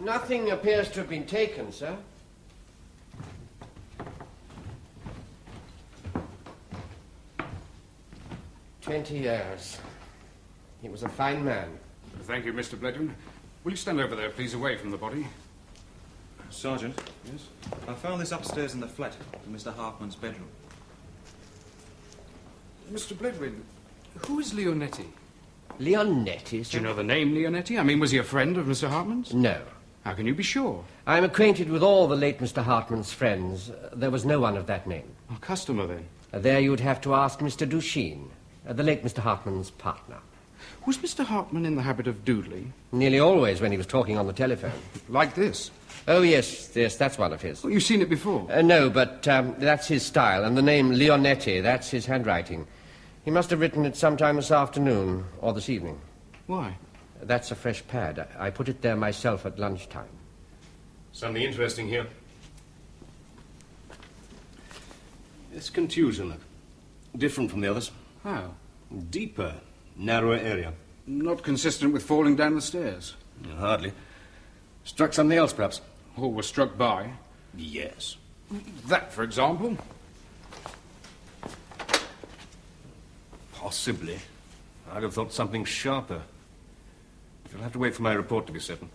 Nothing appears to have been taken, sir. "20 years. He was a fine man." Thank you, Mr. Bledwin. Will you stand over there, please, away from the body? Sergeant? Yes? I found this upstairs in the flat, in Mr. Hartmann's bedroom. Mr. Bledwin, who is Leonetti? Leonetti, sir? Do you know the name Leonetti? I mean, was he a friend of Mr. Hartmann's? No. How can you be sure? I'm acquainted with all the late Mr. Hartmann's friends. There was no one of that name. A customer, then? There you'd have to ask Mr. Duchesne, the late Mr. Hartmann's partner. Was Mr. Hartmann in the habit of doodling? Nearly always when he was talking on the telephone. Like this? Oh, yes, that's one of his. Oh, you've seen it before? No, but that's his style, and the name Leonetti, that's his handwriting. He must have written it sometime this afternoon or this evening. Why? That's a fresh pad. I put it there myself at lunchtime. Something interesting here. This contusion, different from the others. How? Deeper, narrower area. Not consistent with falling down the stairs? Hardly. Struck something else, perhaps? Or was struck by? Yes. That, for example? Possibly. I'd have thought something sharper. You'll have to wait for my report to be certain.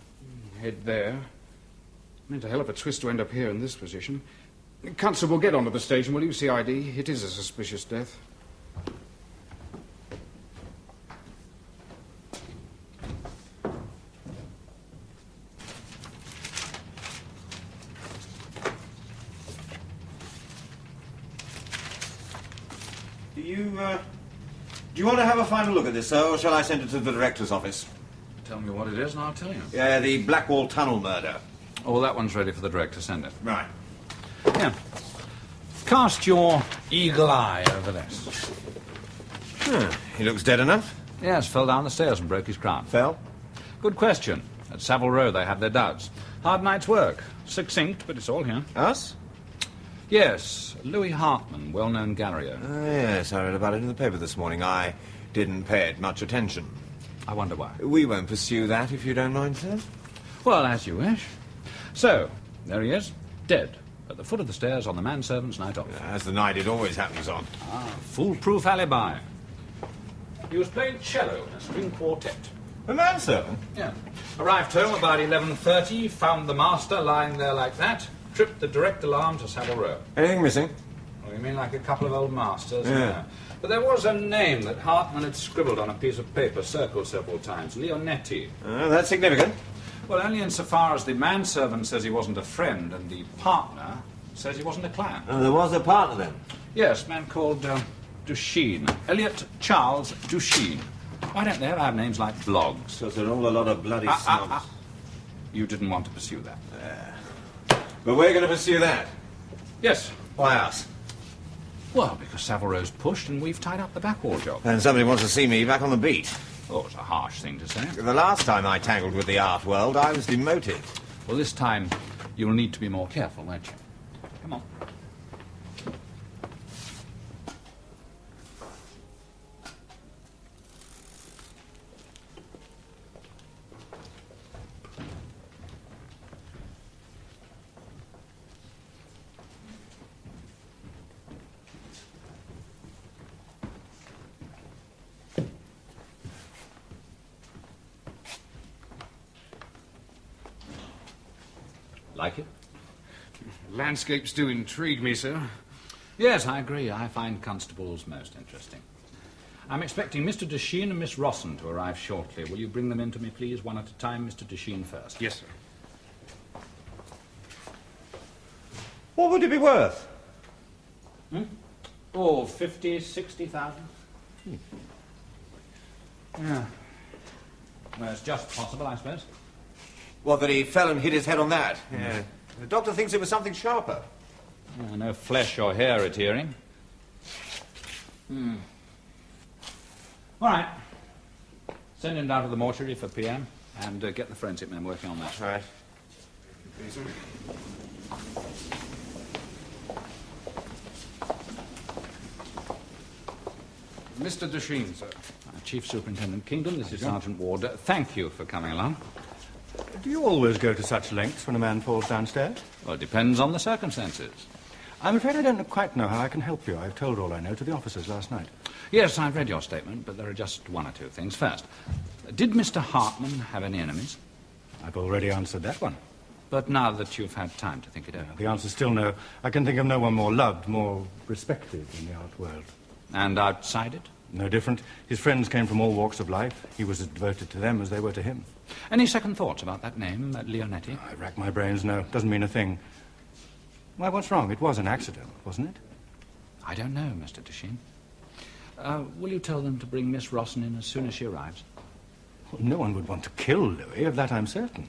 Head there. I mean, it's a hell of a twist to end up here in this position. Constable, get onto the station, will you? CID. It is a suspicious death. Do you want to have a final look at this, sir, or shall I send it to the director's office? Tell me what it is and I'll tell you. Yeah, the Blackwall Tunnel murder. Oh, that one's ready for the director. Send it. Right. Here. Cast your eagle eye over this. He looks dead enough. Yes, fell down the stairs and broke his crown. Fell? Good question. At Savile Row they had their doubts. Hard night's work. Succinct, but it's all here. Us? Yes, Louis Hartmann, well-known gallery owner. Oh, yes, I read about it in the paper this morning. I didn't pay it much attention. I wonder why. We won't pursue that, if you don't mind, sir. Well, as you wish. So, there he is, dead, at the foot of the stairs on the manservant's night off. As the night it always happens on. Foolproof alibi. He was playing cello in a string quartet. A manservant? Yeah. Arrived home about 11:30, found the master lying there like that, tripped the direct alarm to Savile Row. Anything missing? Oh, you mean like a couple of old masters? Yeah. No. But there was a name that Hartmann had scribbled on a piece of paper, circled several times. Leonetti. That's significant. Well, only insofar as the manservant says he wasn't a friend and the partner says he wasn't a client. There was a partner, then? Yes, a man called Duchesne. Elliot Charles Duchesne. Why don't they ever have names like blogs? Because they're all a lot of bloody snobs. You didn't want to pursue that. But we're going to pursue that. Yes. Why us? Well, because Savile Row's pushed and we've tied up the backwall job. And somebody wants to see me back on the beat. Oh, it's a harsh thing to say. The last time I tangled with the art world, I was demoted. Well, this time you'll need to be more careful, won't you? Come on. Like it? Landscapes do intrigue me, sir. Yes, I agree. I find Constables most interesting. I'm expecting Mr. Duchesne and Miss Rosson to arrive shortly. Will you bring them in to me, please, one at a time? Mr. Duchesne first. Yes, sir. What would it be worth? Oh, 50, 60,000. Yeah. Well, it's just possible, I suppose. What, that he fell and hit his head on that? Yeah. The doctor thinks it was something sharper. No flesh or hair adhering. All right. Send him down to the mortuary for PM and get the forensic men working on that. Right. Mr. Duchesne, sir. Chief Superintendent Kingdom, this is Sergeant Ward. Thank you for coming along. Do you always go to such lengths when a man falls downstairs? Well, it depends on the circumstances. I'm afraid I don't quite know how I can help you. I've told all I know to the officers last night. Yes, I've read your statement, but there are just one or two things. First, did Mr. Hartmann have any enemies? I've already answered that one. But now that you've had time to think it over. The answer's still no. I can think of no one more loved, more respected in the art world. And outside it? No different. His friends came from all walks of life. He was as devoted to them as they were to him. Any second thoughts about that name, Leonetti? I rack my brains, no. Doesn't mean a thing. Why, what's wrong? It was an accident, wasn't it? I don't know, Mr. Desheen. Will you tell them to bring Miss Rosson in as soon as she arrives? Well, no one would want to kill Louis, of that I'm certain.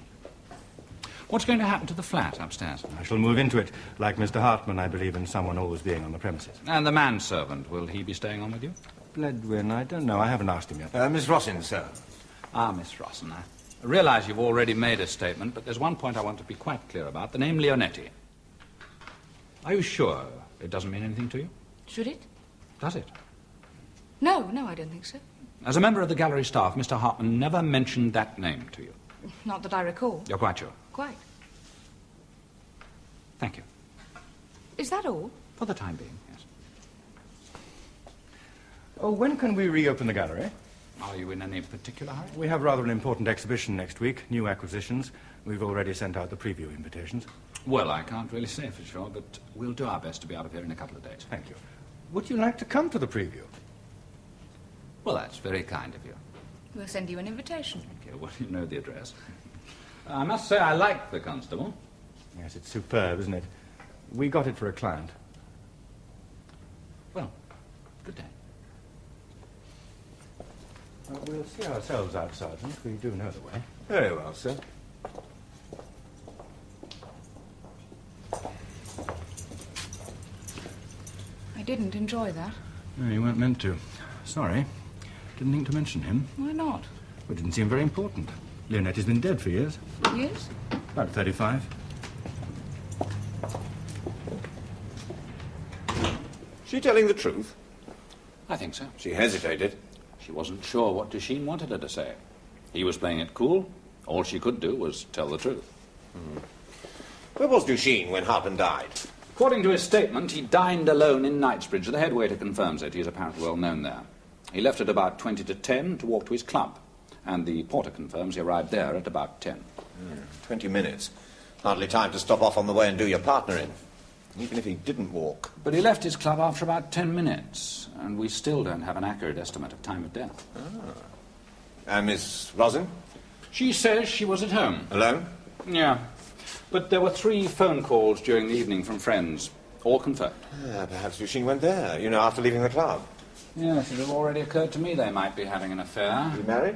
What's going to happen to the flat upstairs? I shall move into it. Like Mr. Hartmann, I believe in someone always being on the premises. And the manservant, will he be staying on with you? Bledwin, I don't know. I haven't asked him yet. Miss Rossin, sir. Ah, Miss Rosson, I realise you've already made a statement, but there's one point I want to be quite clear about. The name Leonetti. Are you sure it doesn't mean anything to you? Should it? Does it? No, I don't think so. As a member of the gallery staff, Mr. Hartmann never mentioned that name to you. Not that I recall. You're quite sure? Quite. Thank you. Is that all? For the time being, yes. Oh, when can we reopen the gallery? Are you in any particular hurry? We have rather an important exhibition next week, new acquisitions. We've already sent out the preview invitations. Well, I can't really say for sure, but we'll do our best to be out of here in a couple of days. Thank you. Would you like to come to the preview? Well, that's very kind of you. We'll send you an invitation. Thank you. Well, you know the address. I must say I like the Constable. Yes, it's superb, isn't it? We got it for a client. Well, good day. We'll see ourselves out, Sergeant. We do know the way. Very well, sir. I didn't enjoy that. No, you weren't meant to. Sorry. Didn't think to mention him. Why not? It didn't seem very important. Leonetti's been dead for years. Yes? About 35. She telling the truth? I think so. She hesitated. She wasn't sure what Desheen wanted her to say. He was playing it cool. All she could do was tell the truth. Where was Duchesne when Hartmann died? According to his statement, he dined alone in Knightsbridge. The head waiter confirms it. He's apparently well known there. He left at about 20 to 10 to walk to his club. And the porter confirms he arrived there at about 10. 20 minutes. Hardly time to stop off on the way and do your partner in. Even if he didn't walk. But he left his club after about 10 minutes. And we still don't have an accurate estimate of time of death. And Miss Rosin? She says she was at home. Alone? Yeah. But there were 3 phone calls during the evening from friends. All confirmed. Perhaps Duchesne went there, after leaving the club. Yes, it had already occurred to me they might be having an affair. You married?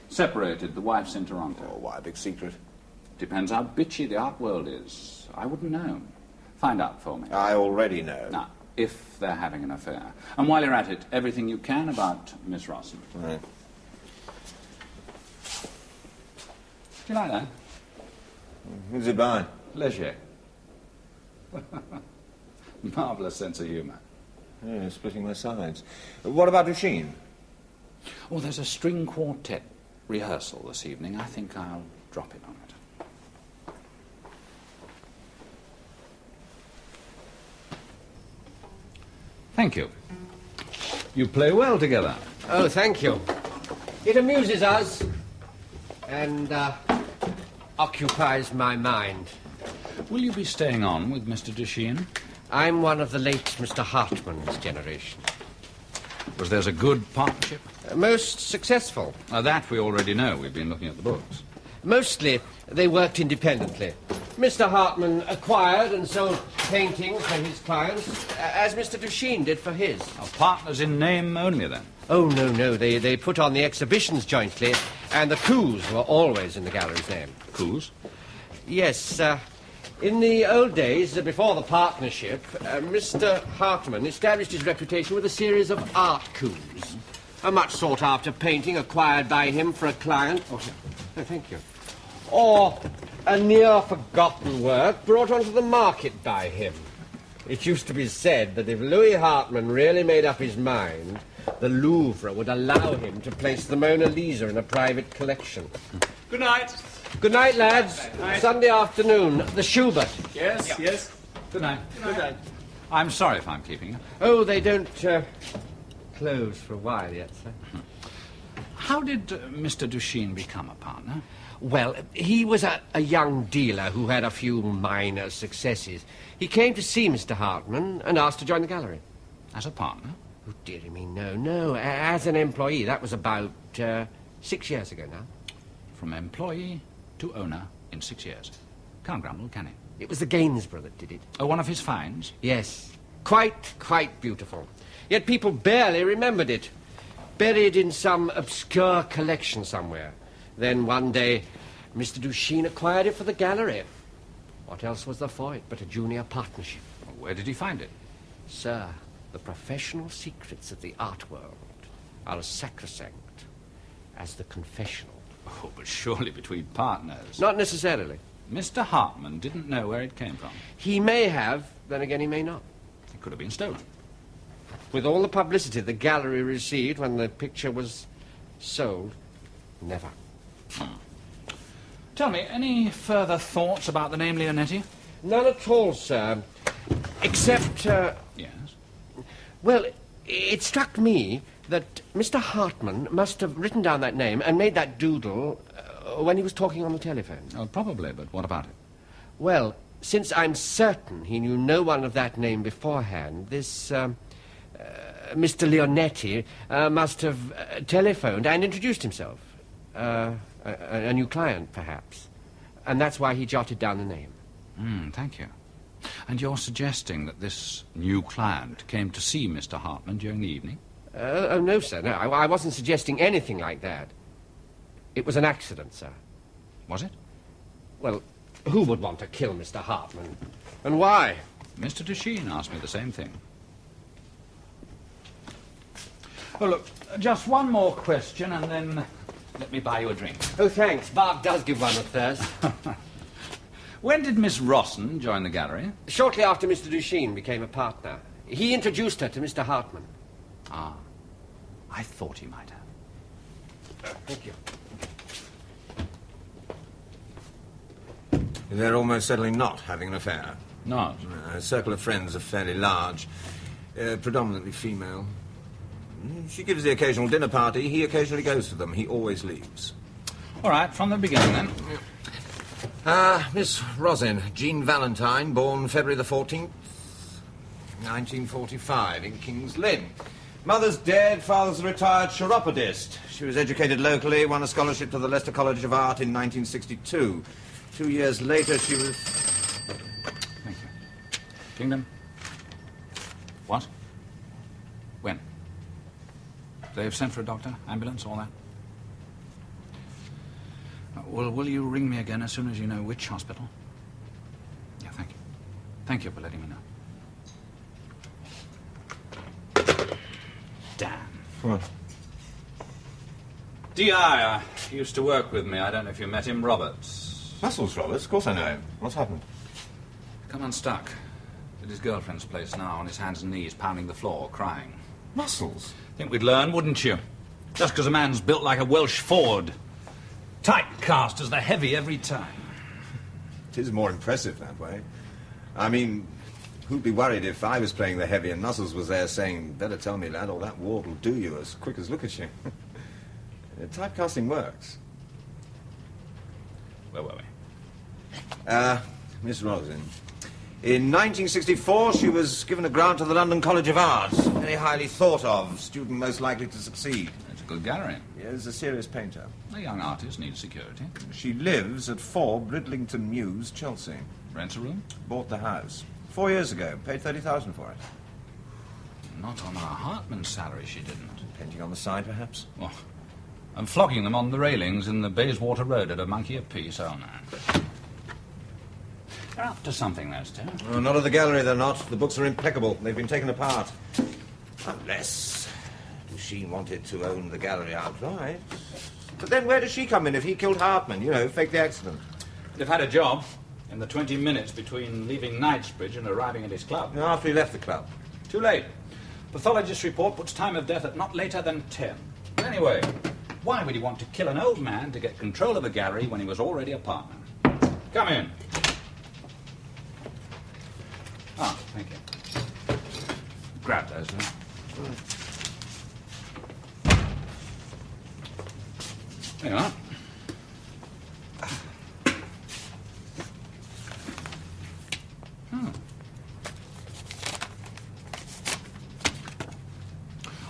Separated. The wife's in Toronto. Oh, why a big secret? Depends how bitchy the art world is. I wouldn't know. Find out for me. I already know. Now, if they're having an affair. And while you're at it, everything you can about Miss Rosson. Right. Do you like that? Who's it by? Leger. Marvellous sense of humour. Yeah, splitting my sides. What about Duchesne? Oh, there's a string quartet rehearsal this evening. I think I'll drop in on it. Thank you. You play well together. Oh, thank you. It amuses us and occupies my mind. Will you be staying on with Mr. Desheen? I'm one of the late Mr. Hartmann's generation. Was theirs a good partnership? Most successful. That we already know. We've been looking at the books. Mostly, they worked independently. Mr. Hartmann acquired and sold paintings for his clients, as Mr. Desheen did for his. Partners in name only, then? Oh, no. They put on the exhibitions jointly, and the coups were always in the gallery's name. Coups? Yes, in the old days, before the partnership, Mr. Hartmann established his reputation with a series of art coups. A much sought-after painting acquired by him for a client. Oh, thank you. Or a near-forgotten work brought onto the market by him. It used to be said that if Louis Hartmann really made up his mind, the Louvre would allow him to place the Mona Lisa in a private collection. Good night. Good night, lads. Sunday afternoon, the Schubert. Yes, yes. Good night. Good night. I'm sorry if I'm keeping you. Oh, they don't close for a while yet, sir. How did Mr. Duchesne become a partner? Well, he was a young dealer who had a few minor successes. He came to see Mr. Hartmann and asked to join the gallery. As a partner? Oh, dearie me, no. As an employee. That was about 6 years ago now. From employee to owner in 6 years. Can't grumble, can he? It was the Gainsborough that did it. Oh, one of his finds? Yes. Quite beautiful. Yet people barely remembered it. Buried in some obscure collection somewhere. Then one day, Mr. Duchesne acquired it for the gallery. What else was there for it but a junior partnership? Where did he find it? Sir, the professional secrets of the art world are as sacrosanct as the confessional. Oh, but surely between partners. Not necessarily. Mr. Hartmann didn't know where it came from. He may have, then again he may not. It could have been stolen. With all the publicity the gallery received when the picture was sold, never. Tell me, any further thoughts about the name Leonetti? None at all, sir. Except, Yes. well, it struck me that Mr. Hartmann must have written down that name and made that doodle when he was talking on the telephone. Oh, probably, but what about it? Well, since I'm certain he knew no one of that name beforehand, this, Mr. Leonetti must have telephoned and introduced himself. A new client, perhaps. And that's why he jotted down the name. Thank you. And you're suggesting that this new client came to see Mr. Hartmann during the evening? Oh, no, sir. No, I wasn't suggesting anything like that. It was an accident, sir. Was it? Well, who would want to kill Mr. Hartmann? And why? Mr. Duchesne asked me the same thing. Oh, look, just one more question and then let me buy you a drink. Oh, thanks. Bart does give one a thirst. When did Miss Rawson join the gallery? Shortly after Mr. Duchesne became a partner. He introduced her to Mr. Hartmann. Ah, I thought he might have. Thank you. They're almost certainly not having an affair. Not? A circle of friends are fairly large, predominantly female. She gives the occasional dinner party. He occasionally goes to them. He always leaves. All right, from the beginning, then. Miss Rosin, Jean Valentine, born February the 14th, 1945, in King's Lynn. Mother's dead, father's a retired chiropodist. She was educated locally, won a scholarship to the Leicester College of Art in 1962. 2 years later, she was... Thank you. Kingdom? What? When? They've sent for a doctor, ambulance, all that? Well, will you ring me again as soon as you know which hospital? Yeah, thank you. Thank you for letting me know. Damn. What? D.I. used to work with me. I don't know if you met him, Roberts. Muscles, Roberts. Of course I know him. What's happened? Come unstuck. At his girlfriend's place now, on his hands and knees, pounding the floor, crying. Muscles? Think we'd learn, wouldn't you? Just because a man's built like a Welsh Ford. Typecast as the heavy every time. It is more impressive that way. I mean, who'd be worried if I was playing the heavy and Muscles was there saying, better tell me, lad, or that ward will do you as quick as look at you. Typecasting works. Where were we? Miss Rosin. In 1964, she was given a grant to the London College of Art. Very highly thought of. Student most likely to succeed. It's a good gallery. Yes, a serious painter. A young artist needs security. She lives at 4 Bridlington Mews, Chelsea. Rents a room? Bought the house 4 years ago. Paid 30,000 for it. Not on our Hartmann salary, she didn't. Painting on the side, perhaps? Oh, and flogging them on the railings in the Bayswater Road at a monkey apiece. Oh, no. They're up to something, those two. Oh, not at the gallery, they're not. The books are impeccable. They've been taken apart. Unless Duchesne wanted to own the gallery outright. But then where does she come in if he killed Hartmann? You know, fake the accident. They've had a job in the 20 minutes between leaving Knightsbridge and arriving at his club. No, after he left the club. Too late. Pathologist's report puts time of death at not later than 10. Anyway, Why would he want to kill an old man to get control of a gallery when he was already a partner? Come in. Ah, thank you. Grab those, then. There you are.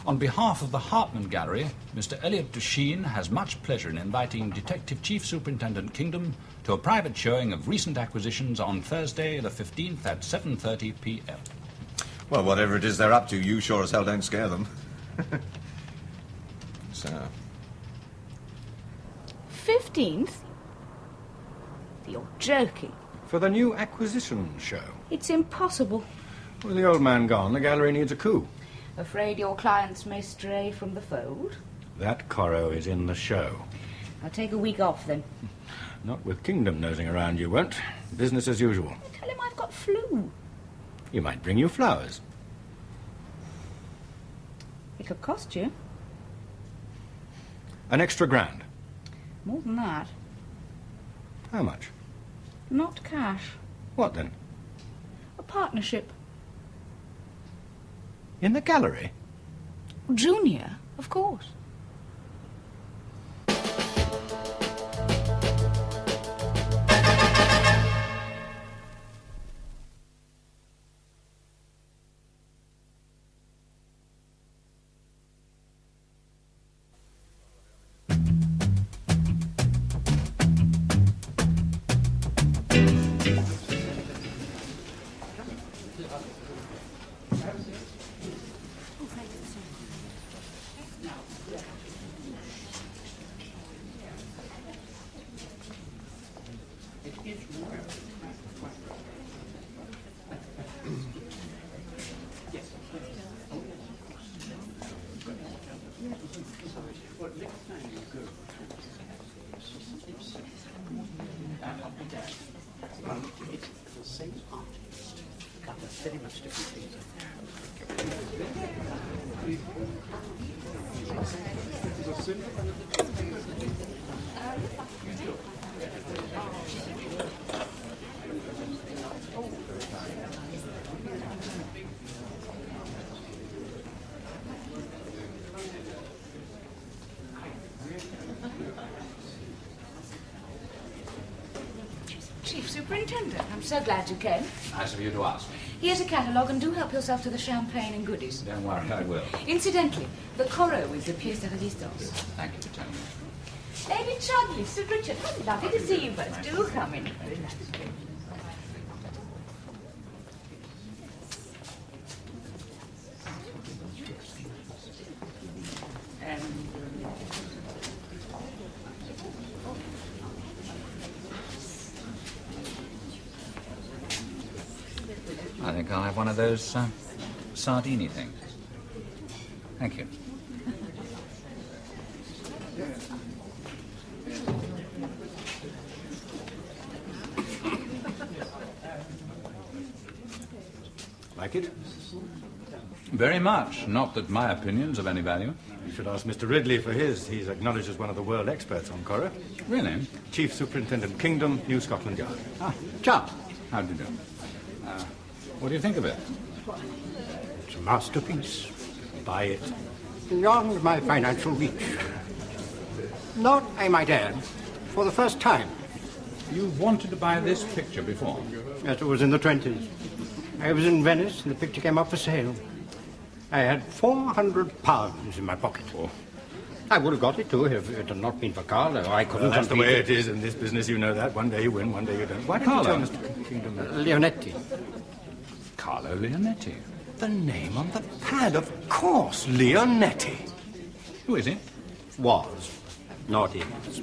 On behalf of the Hartmann Gallery, Mr. Elliot Duchesne has much pleasure in inviting Detective Chief Superintendent Kingdom to a private showing of recent acquisitions on Thursday the 15th at 7:30 p.m. Well, whatever it is they're up to, you sure as hell don't scare them. So... 15th? You're joking. For the new acquisition show. It's impossible. With the old man gone, the gallery needs a coup. Afraid your clients may stray from the fold? That Corot is in the show. I'll take a week off then. Not with Kingdom nosing around, you won't. Business as usual. Tell him I've got flu. He might bring you flowers. It could cost you. An extra £1,000. More than that. How much? Not cash. What then? A partnership. In the gallery? Junior, of course. Chief Superintendent, I'm so glad you came. Nice of you to ask me. Here's a catalogue, and do help yourself to the champagne and goodies. Don't worry, I will. Incidentally, the Corot is the pièce de résistance. Thank you for telling me. Lady Chudley, Sir Richard, how lovely to see you both. Do come in. I think I'll have one of those sardini things. Thank you. Like it? Very much. Not that my opinion's of any value. You should ask Mr. Ridley for his. He's acknowledged as one of the world experts on Corot. Really? Chief Superintendent Kingdom, New Scotland Yard. Ah, Charles. How do you do? What do you think of it? It's a masterpiece. Buy it. Beyond my financial reach. Not, I might add, for the first time. You wanted to buy this picture before? Yes, it was in the 20s. I was in Venice and the picture came up for sale. I had £400 in my pocket. Oh. I would have got it too if it had not been for Carlo. I couldn't That's the compete way it is in this business, you know that. One day you win, one day you don't. Why don't you tell Mr. Kingdom that? Leonetti. Carlo Leonetti. The name on the pad, of course, Leonetti. Who is he? Was. Not is.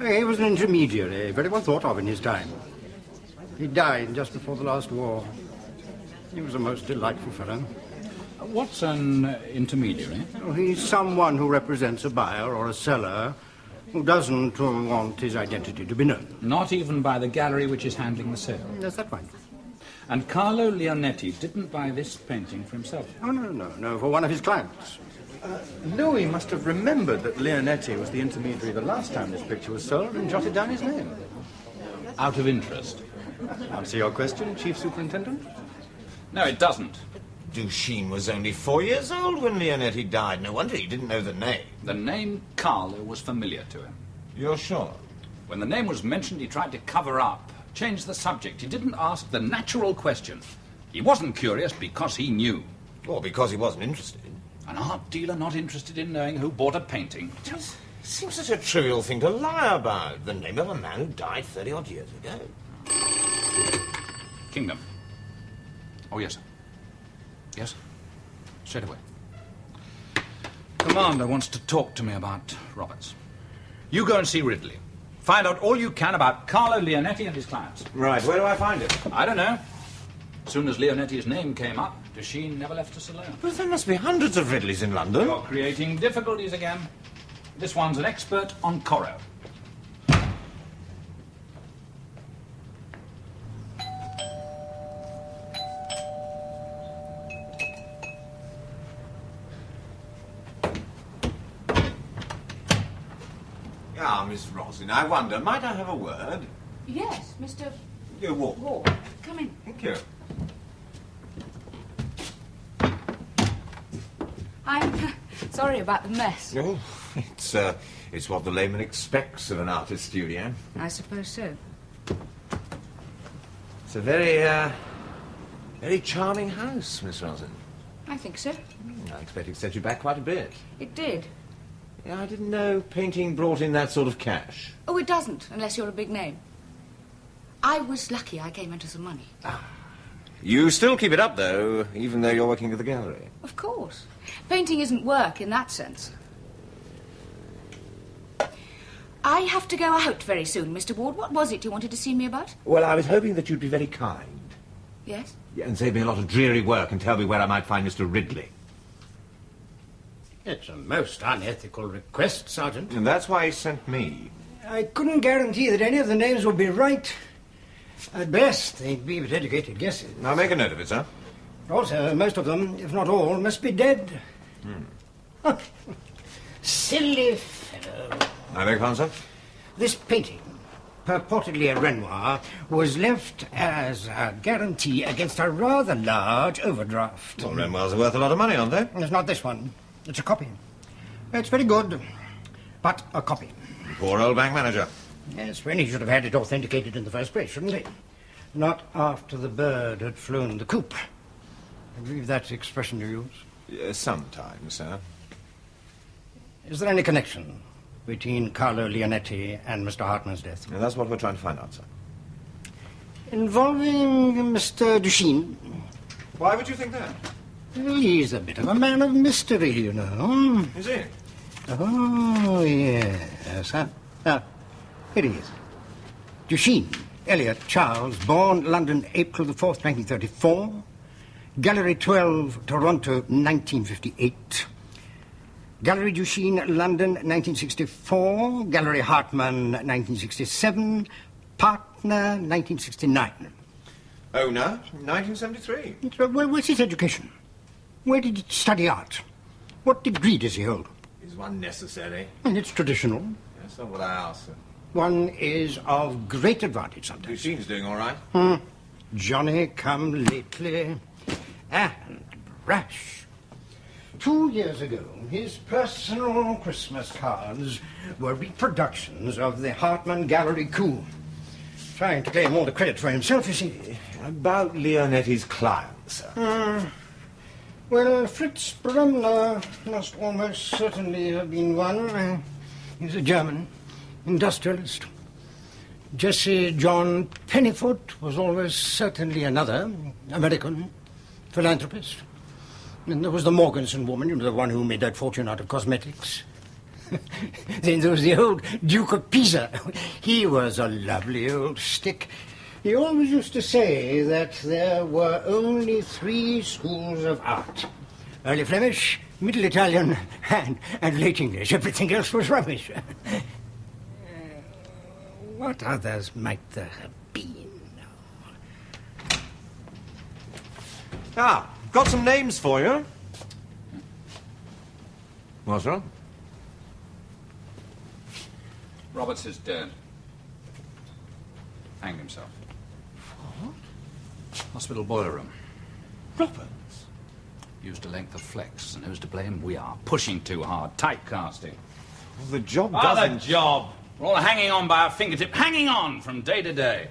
He was an intermediary, very well thought of in his time. He died just before the last war. He was a most delightful fellow. What's an intermediary? Oh, he's someone who represents a buyer or a seller who doesn't want his identity to be known. Not even by the gallery which is handling the sale. Yes, that's right. And Carlo Leonetti didn't buy this painting for himself. Oh, no, for one of his clients. Louis must have remembered that Leonetti was the intermediary the last time this picture was sold and jotted down his name. Out of interest. Answer your question, Chief Superintendent? No, it doesn't. Duchesne was only 4 years old when Leonetti died. No wonder he didn't know the name. The name Carlo was familiar to him. You're sure? When the name was mentioned, he tried to cover up, change the subject. He didn't ask the natural question. He wasn't curious because he knew. Or because he wasn't interested. An art dealer not interested in knowing who bought a painting. It seems such a trivial thing to lie about. The name of a man who died 30-odd years ago. Kingdom. Oh, yes, sir. Yes? Straight away. Commander wants to talk to me about Roberts. You go and see Ridley. Find out all you can about Carlo Leonetti and his clients. Right, where do I find it? I don't know. As soon as Leonetti's name came up, Duchesne never left us alone. But there must be hundreds of Ridleys in London. You're creating difficulties again. This one's an expert on Corot. Ah, Miss Roslin, I wonder, might I have a word? Yes, Mr. Walk. Ward. Come in. Thank you. I'm sorry about the mess. Oh, it's what the layman expects of an artist studio. I suppose so. It's a very charming house, Miss Roslin. I think so. I expect it set you back quite a bit. It did. Yeah, I didn't know painting brought in that sort of cash. Oh, it doesn't, unless you're a big name. I was lucky I came into some money. You still keep it up, though, even though you're working at the gallery. Of course. Painting isn't work in that sense. I have to go out very soon, Mr. Ward. What was it you wanted to see me about? Well, I was hoping that you'd be very kind. Yes? Yeah, and save me a lot of dreary work and tell me where I might find Mr. Ridley. It's a most unethical request, Sergeant. And that's why he sent me. I couldn't guarantee that any of the names would be right. At best, they'd be but educated guesses. Now make a note of it, sir. Also, most of them, if not all, must be dead. Silly fellow. I beg pardon, sir? This painting, purportedly a Renoir, was left as a guarantee against a rather large overdraft. Well, Renoirs are worth a lot of money, aren't they? It's not this one. It's a copy. It's very good, but a copy. Poor old bank manager. Yes, when he should have had it authenticated in the first place, shouldn't he? Not after the bird had flown the coop. I believe that's the expression you use. Sometimes, sir. Is there any connection between Carlo Leonetti and Mr. Hartmann's death? And that's what we're trying to find out, sir. Involving Mr. Duchesne? Why would you think that? Well, he's a bit of a man of mystery, you know. Is he? Oh, yes. Here he is. Duchesne, Elliot Charles, born London, April the 4th, 1934. Gallery 12, Toronto, 1958. Gallery Duchesne, London, 1964. Gallery Hartmann, 1967. Partner, 1969. Owner, 1973. Well, what's his education? Where did he study art? What degree does he hold? Is one necessary? And it's traditional. That's not what I asked, sir. One is of great advantage sometimes. Duchesne's doing all right. Johnny come lately. And brash. 2 years ago, his personal Christmas cards were reproductions of the Hartmann Gallery coup. Trying to claim all the credit for himself, you see. About Leonetti's clients, sir. Well, Fritz Bremner must almost certainly have been one. He's a German industrialist. Jesse John Pennyfoot was almost certainly another American philanthropist. And there was the Morganson woman, you know, the one who made that fortune out of cosmetics. Then there was the old Duke of Pisa. He was a lovely old stick. He always used to say that there were only 3 schools of art. Early Flemish, Middle Italian, and Late English. Everything else was rubbish. What others might there have been? Got some names for you. What's wrong? Roberts is dead. Hanged himself. What? Hospital boiler room. Roberts? Used a length of flex, and who's to blame? We are. Pushing too hard. Typecasting. Well, the job The doesn't... job. We're all hanging on by our fingertip. Hanging on from day to day.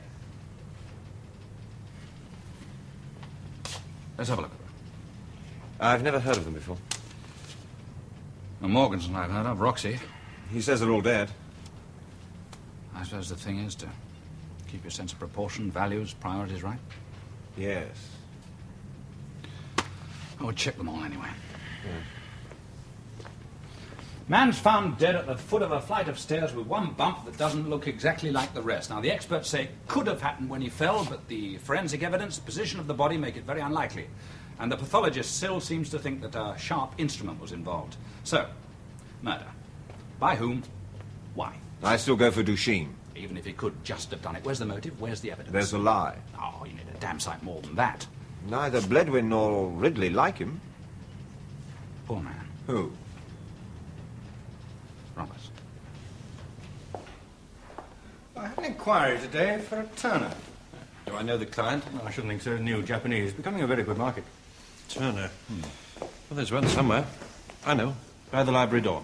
Let's have a look at them. I've never heard of them before. Well, Morganson I've heard of. Roxy. He says they're all dead. I suppose the thing is to keep your sense of proportion, values, priorities right. Yes. I would check them all anyway. Man's found dead at the foot of a flight of stairs with one bump that doesn't look exactly like the rest. Now, the experts say it could have happened when he fell, but the forensic evidence, position of the body make it very unlikely. And the pathologist still seems to think that a sharp instrument was involved. So, murder. By whom? Why? I still go for Duchesne. Even if he could just have done it. Where's the motive? Where's the evidence? There's a lie. Oh, you need a damn sight more than that. Neither Bledwin nor Ridley like him. Poor man. Who? Roberts. I had an inquiry today for a Turner. Do I know the client? Well, I shouldn't think so. New Japanese. Becoming a very good market. Turner. Well, there's one somewhere. I know. By the library door.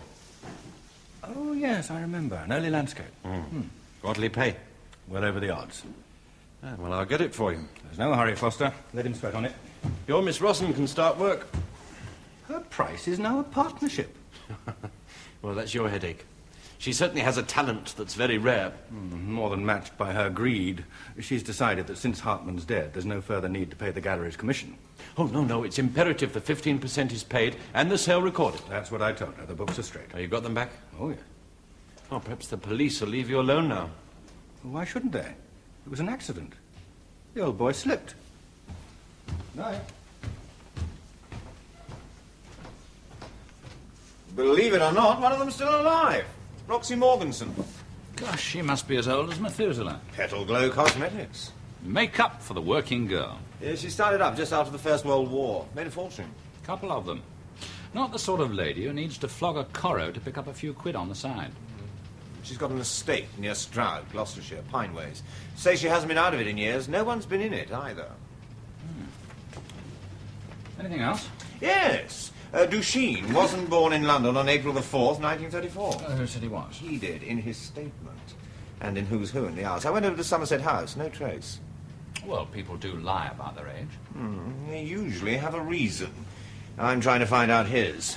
Oh, yes, I remember. An early landscape. What'll he pay? Well over the odds. Ah, well, I'll get it for you. There's no hurry, Foster. Let him sweat on it. Your Miss Rossum can start work. Her price is now a partnership. Well, that's your headache. She certainly has a talent that's very rare. More than matched by her greed. She's decided that since Hartmann's dead, there's no further need to pay the gallery's commission. Oh, no, it's imperative the 15% is paid and the sale recorded. That's what I told her. The books are straight. Oh, you got them back? Oh, yes. Oh, perhaps the police will leave you alone now. Well, why shouldn't they? It was an accident. The old boy slipped. Night. Believe it or not, one of them's still alive. Roxy Morganson. Gosh, she must be as old as Methuselah. Petal Glow Cosmetics. Make up for the working girl. Yeah, she started up just after the First World War. Made a fortune. Couple of them. Not the sort of lady who needs to flog a corro to pick up a few quid on the side. She's got an estate near Stroud, Gloucestershire, Pineways. Say she hasn't been out of it in years. No one's been in it either. Anything else? Yes. Duchesne wasn't born in London on April the 4th, 1934. Who said he was? He did, in his statement. And in Who's Who in the Hours. I went over to Somerset House, no trace. Well, people do lie about their age. They usually have a reason. I'm trying to find out his.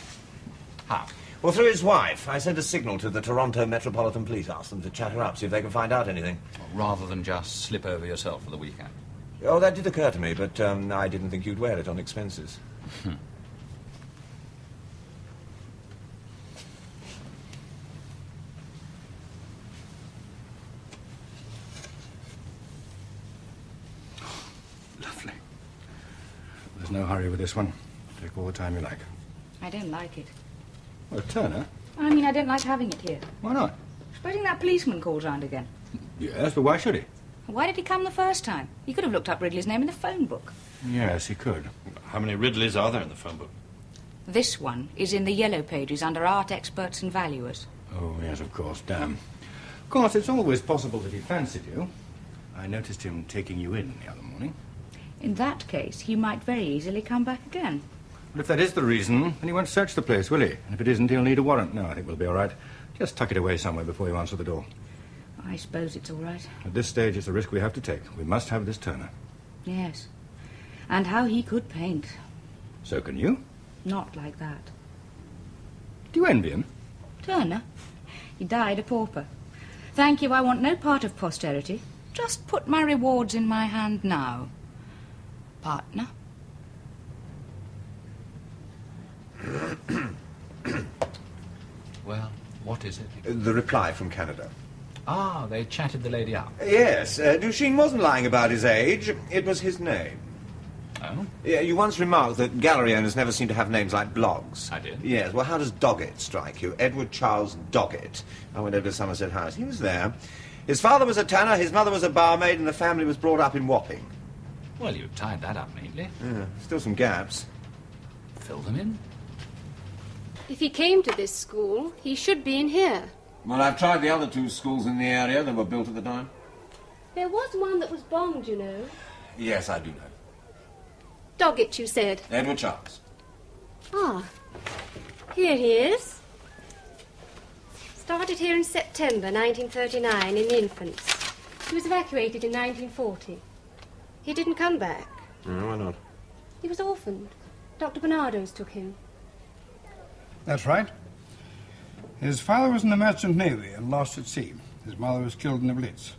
How? Well, through his wife. I sent a signal to the Toronto Metropolitan Police, asked them to chat her up, see if they can find out anything. Rather than just slip over yourself for the weekend. Oh, that did occur to me, but I didn't think you'd wear it on expenses. Lovely. There's no hurry with this one. Take all the time you like. I don't like it. Well, Turner? I mean, I don't like having it here. Why not? Supposing that policeman calls round again. Yes, but why should he? Why did he come the first time? He could have looked up Ridley's name in the phone book. Yes, he could. How many Ridleys are there in the phone book? This one is in the yellow pages under art experts and valuers. Oh, yes, of course, damn. Of course, it's always possible that he fancied you. I noticed him taking you in the other morning. In that case, he might very easily come back again. But if that is the reason, then he won't search the place, will he? And if it isn't, he'll need a warrant. No, I think we'll be all right. Just tuck it away somewhere before you answer the door. I suppose it's all right. At this stage, it's a risk we have to take. We must have this Turner. Yes. And how he could paint. So can you? Not like that. Do you envy him? Turner? He died a pauper. Thank you, I want no part of posterity. Just put my rewards in my hand now. Partner? Well, what is it? The reply from Canada. Ah, they chatted the lady up. Yes, Duchesne wasn't lying about his age. It was his name. Oh? Yeah, you once remarked that gallery owners never seem to have names like blogs. I did. Yes, well, how does Doggett strike you? Edward Charles Doggett. I went over to Somerset House. He was there. His father was a tanner, his mother was a barmaid, and the family was brought up in Wapping. Well, you tied that up neatly. Yeah, still some gaps. Fill them in. If he came to this school, he should be in here. Well, I've tried the other 2 schools in the area that were built at the time. There was one that was bombed, you know. Yes, I do know. Doggett, you said. Edward Charles. Ah, here he is. Started here in September 1939 in the infants. He was evacuated in 1940. He didn't come back. No, why not? He was orphaned. Dr. Bernardo's took him. That's right. His father was in the Merchant Navy and lost at sea. His mother was killed in the Blitz.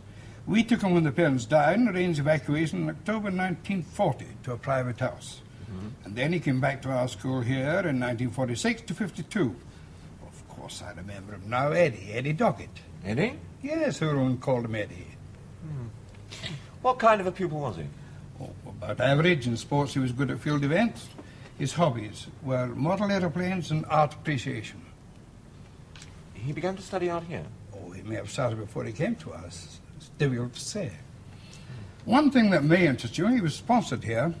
We took him when the parents died and arranged evacuation in October 1940 to a private house. And then he came back to our school here in 1946 to 52. Of course, I remember him now, Eddie Doggett. Eddie? Yes, everyone called him Eddie. What kind of a pupil was he? Oh, about average. In sports, he was good at field events. His hobbies were model aeroplanes and art appreciation. He began to study art here? Oh, he may have started before he came to us. It's difficult to say. One thing that may interest you, he was sponsored here,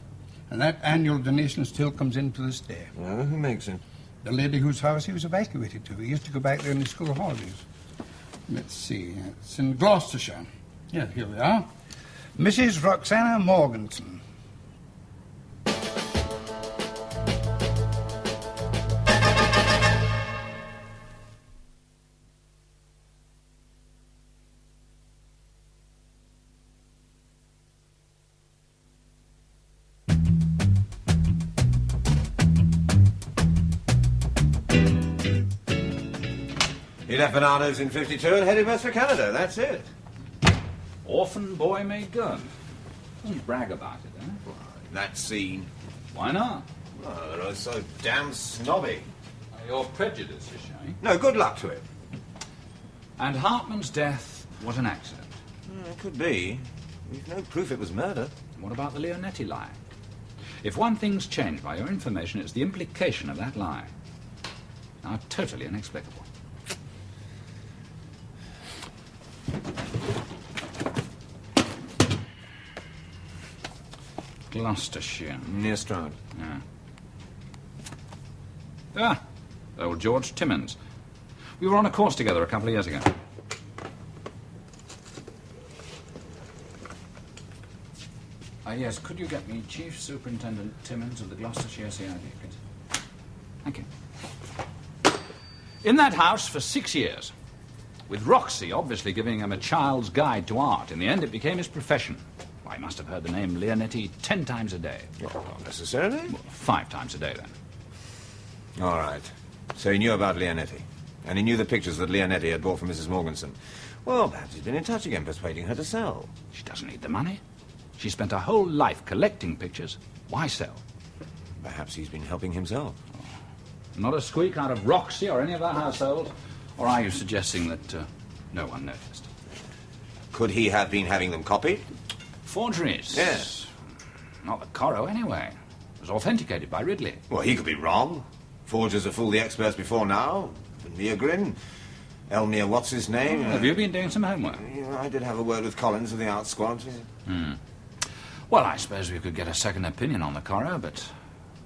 and that annual donation still comes in to this day. Well, who makes it? The lady whose house he was evacuated to. He used to go back there in his school holidays. Let's see, it's in Gloucestershire. Yeah, here we are. Mrs. Roxana Morganson. He left Bernardo's in 52 and headed west for Canada, that's it. Orphan boy made good. Doesn't brag about it, eh? That scene. Why not? Oh, they're so damn snobby. Your prejudice is showing. No, good luck to it. And Hartmann's death was an accident. It could be. We've no proof it was murder. What about the Leonetti lie? If one thing's changed by your information, it's the implication of that lie. Now, totally inexplicable. Gloucestershire. Near Stroud. Yeah. Ah, old George Timmins. We were on a course together a couple of years ago. Yes, could you get me Chief Superintendent Timmins of the Gloucestershire CID, please? Thank you. In that house for 6 years, with Roxy obviously giving him a child's guide to art. In the end, it became his profession. I must have heard the name Leonetti 10 times a day. Not necessarily. Well, 5 times a day, then. All right. So he knew about Leonetti. And he knew the pictures that Leonetti had bought from Mrs. Morganson. Well, perhaps he's been in touch again, persuading her to sell. She doesn't need the money. She spent her whole life collecting pictures. Why sell? Perhaps he's been helping himself. Not a squeak out of Roxy or any of our household? Or are you suggesting that no one noticed? Could he have been having them copied? Forgeries? Yes. Not the Corot, anyway. It was authenticated by Ridley. Well, he could be wrong. Forgers have fooled the experts before now. Meagrin, Elmere, what's his name? Have you been doing some homework? Yeah, I did have a word with Collins of the art squad. Yeah. Well, I suppose we could get a second opinion on the Corot, but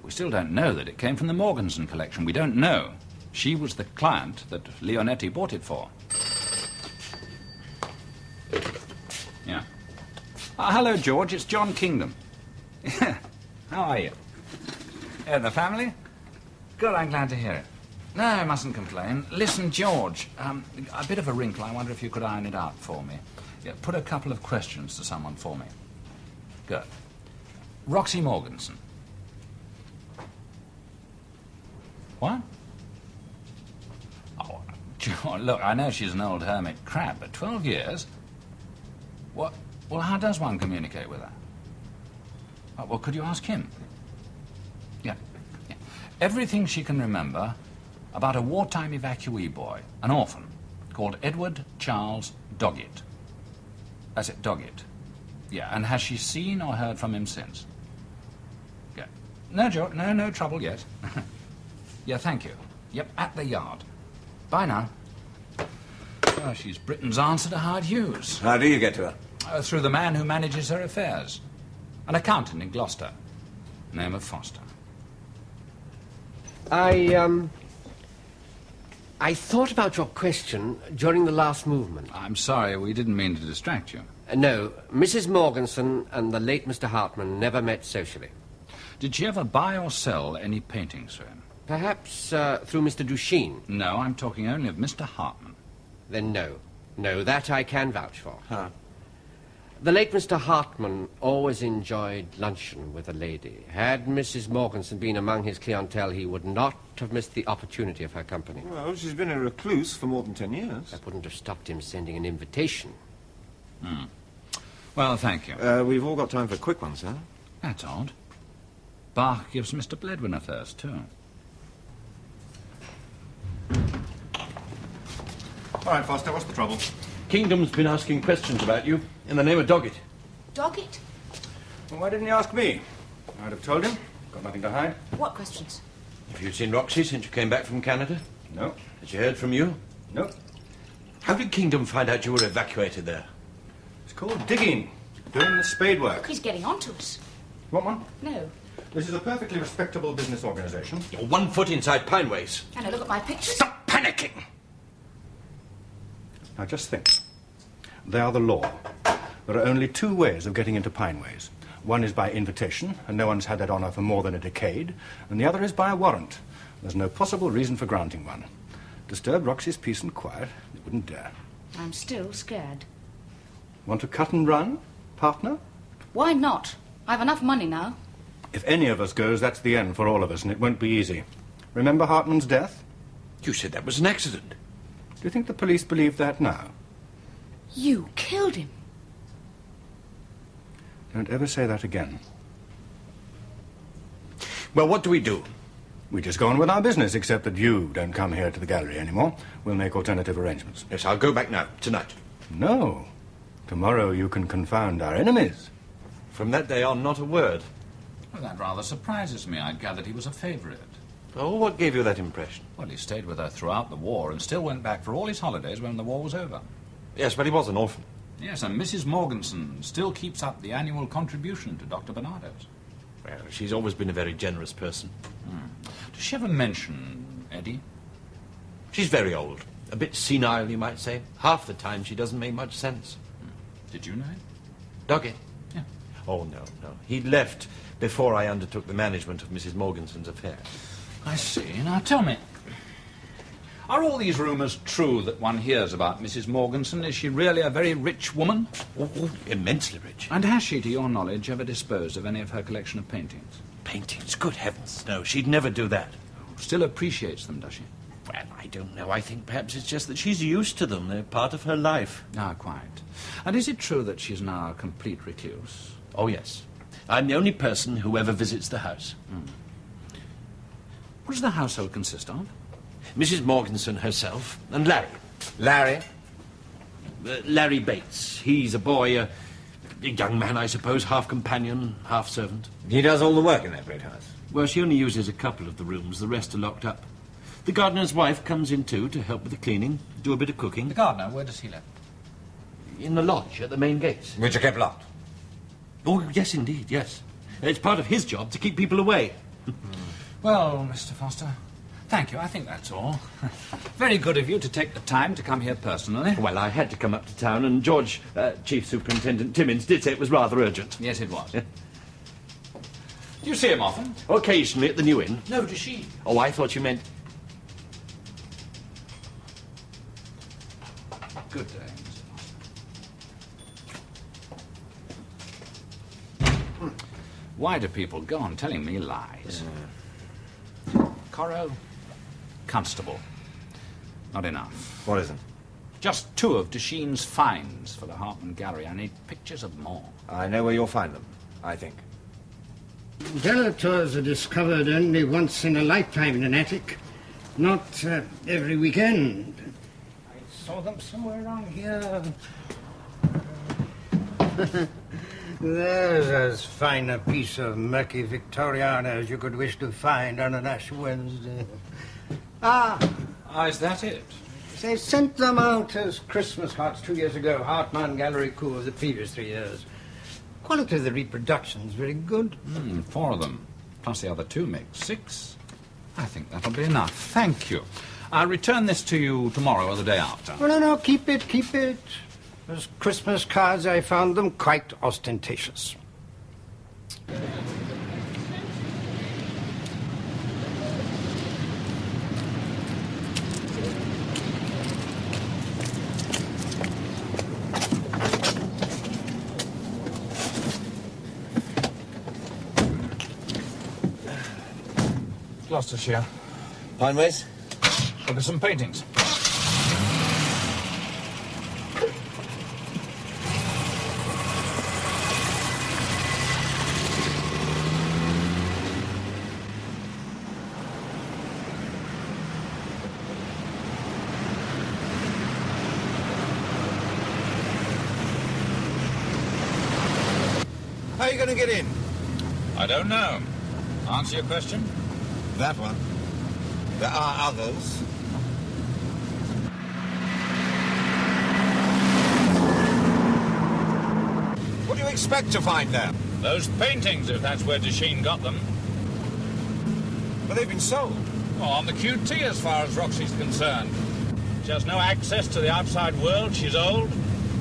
we still don't know that it came from the Morganson collection. We don't know. She was the client that Leonetti bought it for. Yeah. Hello, George. It's John Kingdom. How are you? The family? Good, I'm glad to hear it. No, I mustn't complain. Listen, George, a bit of a wrinkle. I wonder if you could iron it out for me. Yeah, put a couple of questions to someone for me. Good. Roxy Morganson. What? Oh, George, look, I know she's an old hermit crab, but 12 years? What? Well, how does one communicate with her? Oh, well, could you ask him? Yeah. Everything she can remember about a wartime evacuee boy, an orphan, called Edward Charles Doggett. That's it, Doggett. Yeah, and has she seen or heard from him since? Yeah. No, George, no trouble yet. Yeah, thank you. Yep, at the yard. Bye now. Oh, she's Britain's answer to Howard Hughes. How do you get to her? Through the man who manages her affairs. An accountant in Gloucester. Name of Foster. I I thought about your question during the last movement. I'm sorry, we didn't mean to distract you. No, Mrs. Morganson and the late Mr. Hartmann never met socially. Did she ever buy or sell any paintings for him? Perhaps through Mr. Duchesne. No, I'm talking only of Mr. Hartmann. Then no. No, that I can vouch for. Huh. The late Mr. Hartmann always enjoyed luncheon with a lady. Had Mrs. Morganson been among his clientele, he would not have missed the opportunity of her company. Well, she's been a recluse for more than 10 years. That wouldn't have stopped him sending an invitation. Well, thank you. We've all got time for quick ones, huh? That's odd. Bach gives Mr. Bledwin a thirst, too. All right, Foster, what's the trouble? Kingdom's been asking questions about you in the name of Doggett. Doggett? Well, why didn't you ask me? I'd have told him. Got nothing to hide. What questions? Have you seen Roxy since you came back from Canada? No. Has she heard from you? No. How did Kingdom find out you were evacuated there? It's called digging. Doing the spade work. He's getting on to us. Want one? No. This is a perfectly respectable business organization. You're 1 foot inside Pineways. Can I look at my pictures? Stop panicking! Now, just think. They are the law. There are only 2 ways of getting into Pineways. One is by invitation, and no one's had that honor for more than a decade. And the other is by a warrant. There's no possible reason for granting one. Disturb Roxy's peace and quiet, they wouldn't dare. I'm still scared. Want to cut and run, partner? Why not? I've enough money now. If any of us goes, that's the end for all of us, and it won't be easy. Remember Hartmann's death? You said that was an accident. Do you think the police believe that now? You killed him. Don't ever say that again. Well, what do we do? We just go on with our business, except that you don't come here to the gallery anymore. We'll make alternative arrangements. Yes, I'll go back now, tonight. No. Tomorrow you can confound our enemies. From that day on, not a word. Well, that rather surprises me. I'd gathered he was a favourite. Oh, what gave you that impression? Well, he stayed with her throughout the war and still went back for all his holidays when the war was over. Yes, but he was an orphan. Yes, and Mrs. Morganson still keeps up the annual contribution to Dr. Barnardo's. Well, she's always been a very generous person. Does she ever mention Eddie? She's very old. A bit senile, you might say. Half the time she doesn't make much sense. Did you know him? Doggett? Yeah. Oh, no. He left before I undertook the management of Mrs. Morganson's affairs. I see. Now tell me, are all these rumours true that one hears about Mrs. Morganson? Is she really a very rich woman? Oh, immensely rich. And has she, to your knowledge, ever disposed of any of her collection of paintings? Paintings? Good heavens, no. She'd never do that. Still appreciates them, does she? Well, I don't know. I think perhaps it's just that she's used to them. They're part of her life. Ah, quite. And is it true that she's now a complete recluse? Oh, yes. I'm the only person who ever visits the house. What does the household consist of? Mrs. Morganson herself and Larry. Larry? Larry Bates. He's a boy, a young man, I suppose, half companion, half servant. He does all the work in that great house. Well, she only uses a couple of the rooms. The rest are locked up. The gardener's wife comes in, too, to help with the cleaning, do a bit of cooking. The gardener, where does he live? In the lodge at the main gates. Which are kept locked. Oh, yes, indeed, yes. It's part of his job to keep people away. Well, Mr. Foster, thank you. I think that's all. Very good of you to take the time to come here personally. Well, I had to come up to town, and George, Chief Superintendent Timmins, did say it was rather urgent. Yes, it was. Do you see him often? Occasionally at the New Inn. No, does she? Oh, I thought you meant... Good day, Mr. Foster. Why do people go on telling me lies? Corot, Constable. Not enough. What is it? Just 2 of Duchene's finds for the Hartmann Gallery. I need pictures of more. I know where you'll find them, I think. Delators are discovered only once in a lifetime in an attic, not every weekend. I saw them somewhere around here. There's as fine a piece of murky Victoriana as you could wish to find on an Ash Wednesday. Is that it? They sent them out as Christmas cards 2 years ago. Hartmann Gallery coup of the previous 3 years. Quality of the reproduction's very good. 4 of them, plus the other 2 make 6. I think that'll be enough. Thank you. I'll return this to you tomorrow or the day after. Oh, no, keep it. As Christmas cards, I found them quite ostentatious. Gloucestershire. Pineways? Look at some paintings. How are you going to get in? I don't know. Answer your question? That one. There are others. What do you expect to find there? Those paintings, if that's where Desheen got them. But they've been sold. Well, on the QT as far as Roxy's concerned. She has no access to the outside world. She's old.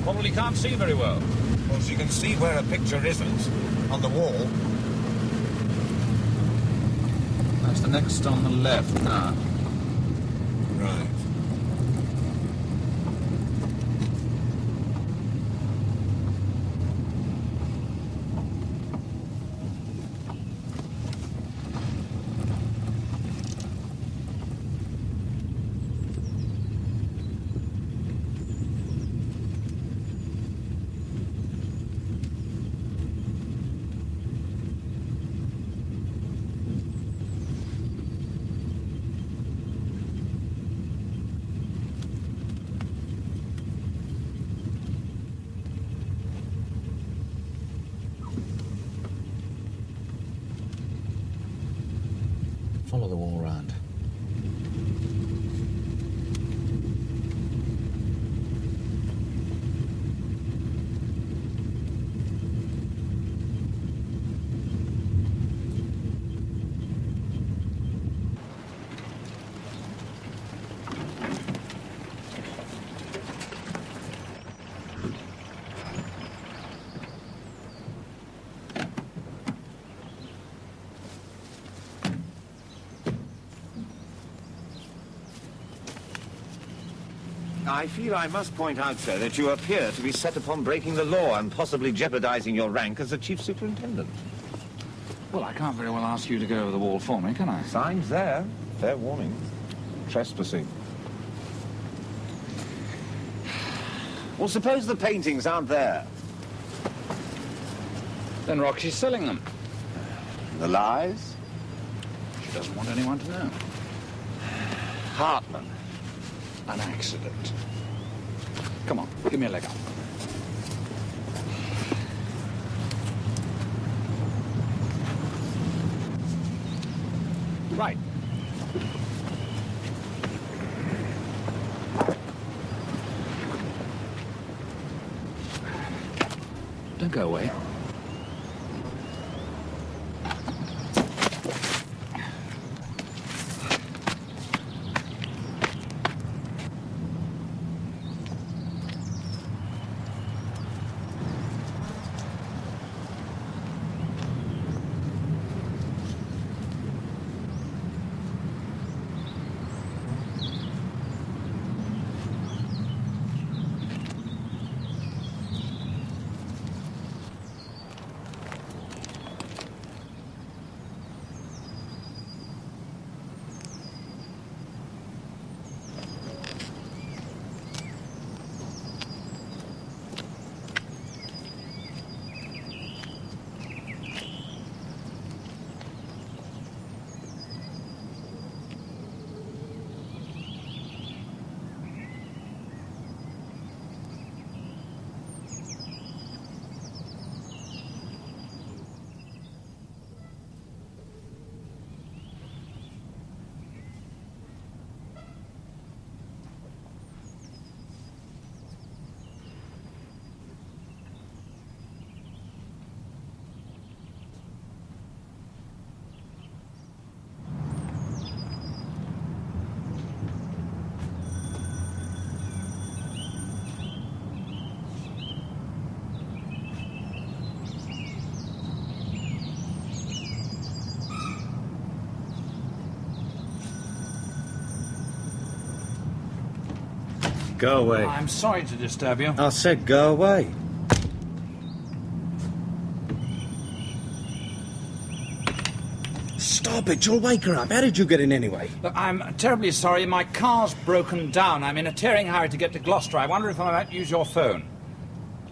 Probably can't see very well. Well, she can see where a picture isn't. On the wall. That's the next on the left now. Right. Follow the wall round. I feel I must point out, sir, that you appear to be set upon breaking the law and possibly jeopardizing your rank as a chief superintendent. Well, I can't very well ask you to go over the wall for me, can I? Signs there. Fair warning. Trespassing. Well, suppose the paintings aren't there. Then Roxy's selling them. The lies? She doesn't want anyone to know. Hartmann. An accident. Come on, give me a leg up. Right. Don't go away. Go away. I'm sorry to disturb you. I said go away. Stop it, you'll wake her up. How did you get in anyway? Look, I'm terribly sorry. My car's broken down. I'm in a tearing hurry to get to Gloucester. I wonder if I might use your phone.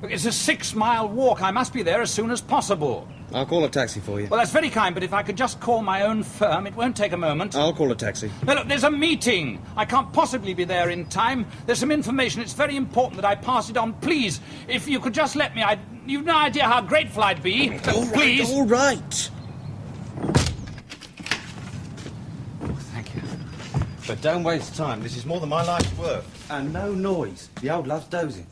Look, it's a 6-mile walk. I must be there as soon as possible. I'll call a taxi for you. Well, that's very kind, but if I could just call my own firm, it won't take a moment. I'll call a taxi. Now, look, there's a meeting. I can't possibly be there in time. There's some information. It's very important that I pass it on. Please, if you could just let me, you've no idea how grateful I'd be. Please. All right. Thank you. But don't waste time. This is more than my life's worth. And no noise. The old love's dozing.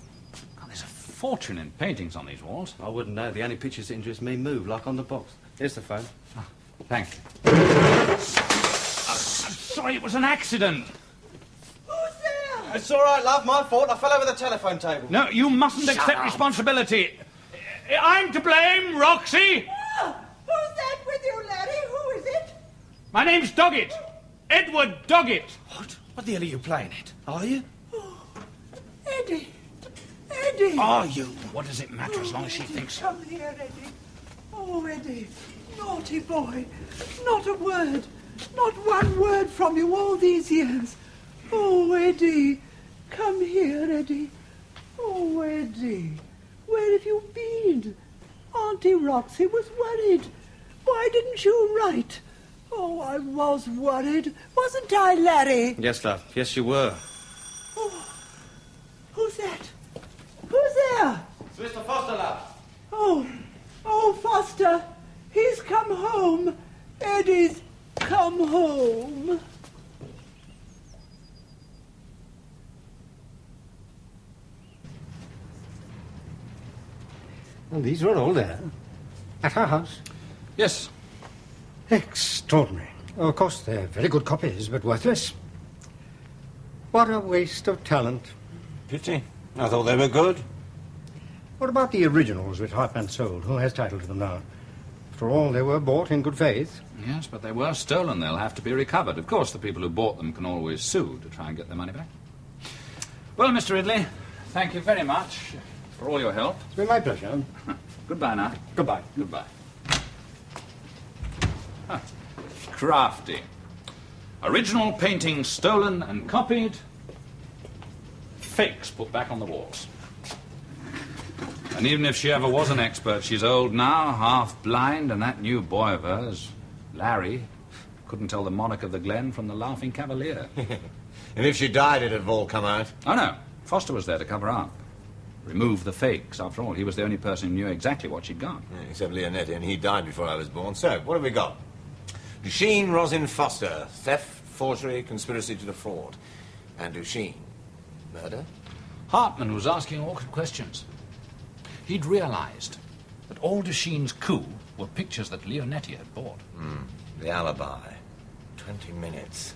God, there's a fortune in paintings on these walls. I wouldn't know. The only pictures that interest me move, like on the box. Here's the phone. Oh, thank you. I'm sorry, it was an accident. Who's there? It's all right, love. My fault. I fell over the telephone table. No, you mustn't accept responsibility. I'm to blame, Roxy. Oh, who's that with you, laddie? Who is it? My name's Doggett. Edward Doggett. What? What the hell are you playing at? Are you? Oh, Eddie. Eddie. Are you? What does it matter as long as she thinks? Come here, Eddie. Oh, Eddie. Naughty boy. Not a word. Not one word from you all these years. Oh, Eddie. Come here, Eddie. Oh, Eddie. Where have you been? Auntie Roxy was worried. Why didn't you write? Oh, I was worried. Wasn't I, Larry? Yes, love. Yes, you were. Oh, who's that? Who's there? It's Mr. Foster, love. Oh, Foster. He's come home. Eddie's come home. And these were all there? At our house? Yes. Extraordinary. Oh, of course, they're very good copies, but worthless. What a waste of talent. Pity. I thought they were good. What about the originals which Hartmann sold? Who has title to them now? After all, they were bought in good faith. Yes, but they were stolen. They'll have to be recovered. Of course, the people who bought them can always sue to try and get their money back. Well, Mr. Ridley, thank you very much for all your help. It's been my pleasure. Goodbye now. Goodbye. Goodbye. Huh. Crafty. Original painting stolen and copied. Fakes put back on the walls. And even if she ever was an expert, she's old now, half blind, and that new boy of hers, Larry, couldn't tell the monarch of the Glen from the Laughing Cavalier. And if she died, it'd have all come out. Oh, no. Foster was there to cover up. Remove the fakes. After all, he was the only person who knew exactly what she'd got. Yeah, except Leonetti, and he died before I was born. So, what have we got? Duchesne, Rosin, Foster. Theft, forgery, conspiracy to defraud. And Duchesne. Murder? Hartmann was asking awkward questions. He'd realized that all Duchesne's coup were pictures that Leonetti had bought. The alibi. 20 minutes.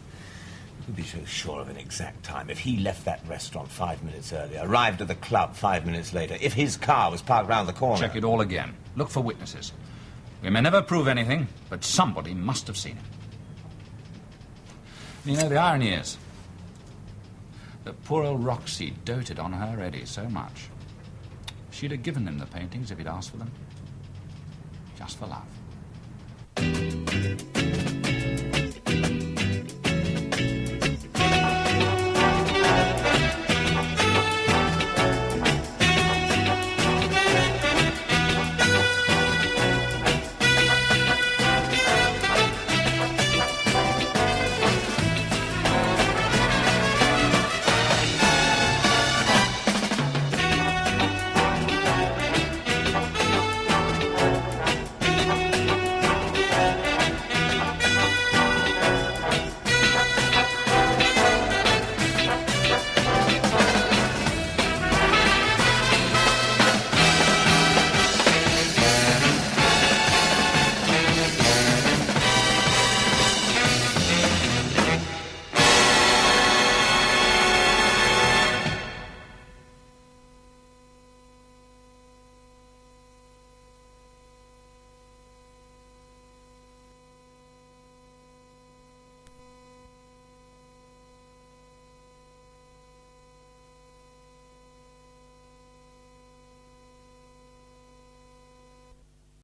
Who'd be so sure of an exact time? If he left that restaurant 5 minutes earlier, arrived at the club 5 minutes later, if his car was parked round the corner... Check it all again. Look for witnesses. We may never prove anything, but somebody must have seen it. You know, the irony is that poor old Roxy doted on her Eddie so much. She'd have given him the paintings if he'd asked for them. Just for love.